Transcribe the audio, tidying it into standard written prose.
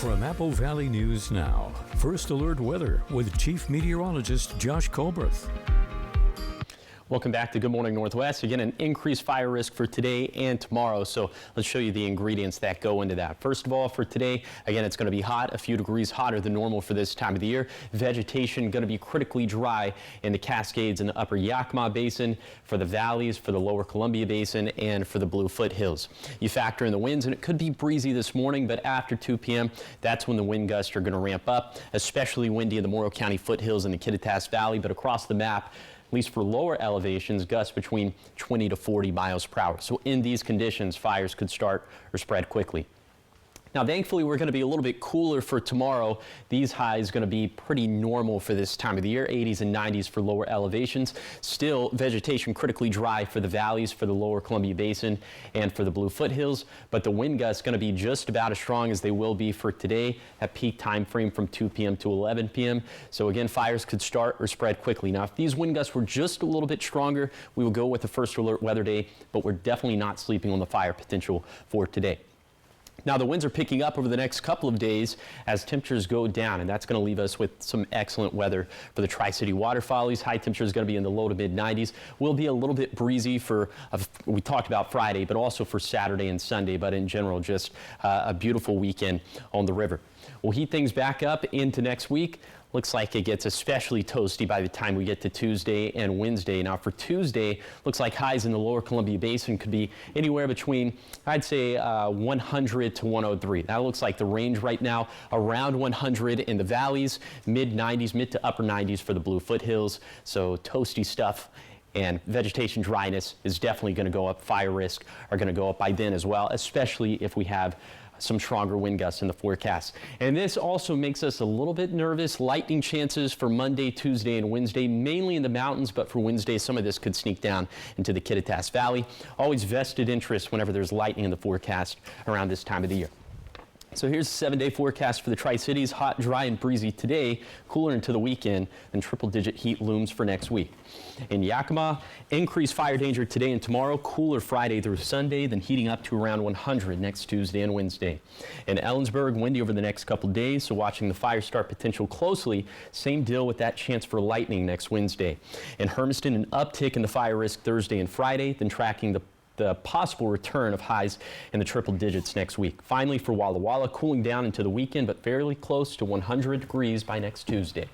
From Apple Valley News Now, First Alert Weather with Chief Meteorologist Josh Colbreth. Welcome back to Good Morning Northwest. Again, an increased fire risk for today and tomorrow. So let's show you the ingredients that go into that. First of all, for today, again, it's going to be hot, a few degrees hotter than normal for this time of the year. Vegetation going to be critically dry in the Cascades and the upper Yakima Basin, for the valleys, for the lower Columbia Basin, and for the Blue Foothills. You factor in the winds, and it could be breezy this morning, but after 2 p.m., that's when the wind gusts are going to ramp up, especially windy in the Morrow County foothills and the Kittitas Valley. But across the map, at least for lower elevations, gusts between 20 to 40 miles per hour. So in these conditions, fires could start or spread quickly. Now, thankfully, we're going to be a little bit cooler for tomorrow. These highs going to be pretty normal for this time of the year, 80s and 90s for lower elevations. Still, vegetation critically dry for the valleys, for the lower Columbia Basin, and for the Blue Foothills. But the wind gusts going to be just about as strong as they will be for today at peak time frame from 2 p.m. to 11 p.m. So again, fires could start or spread quickly. Now, if these wind gusts were just a little bit stronger, we will go with the first alert weather day, but we're definitely not sleeping on the fire potential for today. Now, the winds are picking up over the next couple of days as temperatures go down, and that's going to leave us with some excellent weather for the Tri-City Water Follies. High temperature is going to be in the low to mid 90s. Will be a little bit breezy for, we talked about Friday, but also for Saturday and Sunday, but in general, just a beautiful weekend on the river. We'll heat things back up into next week. Looks like it gets especially toasty by the time we get to Tuesday and Wednesday. Now, for Tuesday, looks like highs in the lower Columbia Basin could be anywhere between, I'd say, 100 to 103. That looks like the range right now, around 100 in the valleys, mid 90s, mid to upper 90s for the Blue Foothills. So toasty stuff. And vegetation dryness is definitely going to go up. Fire risk are going to go up by then as well, especially if we have some stronger wind gusts in the forecast. And this also makes us a little bit nervous. Lightning chances for Monday, Tuesday, and Wednesday, mainly in the mountains, but for Wednesday, some of this could sneak down into the Kittitas Valley. Always vested interest whenever there's lightning in the forecast around this time of the year. So here's the 7-day forecast for the Tri-Cities. Hot, dry, and breezy today, cooler into the weekend, and triple-digit heat looms for next week. In Yakima, increased fire danger today and tomorrow, cooler Friday through Sunday, then heating up to around 100 next Tuesday and Wednesday. In Ellensburg, windy over the next couple days, so watching the fire start potential closely. Same deal with that chance for lightning next Wednesday. In Hermiston, an uptick in the fire risk Thursday and Friday, then tracking the possible return of highs in the triple digits next week. Finally, for Walla Walla, cooling down into the weekend, but fairly close to 100 degrees by next Tuesday.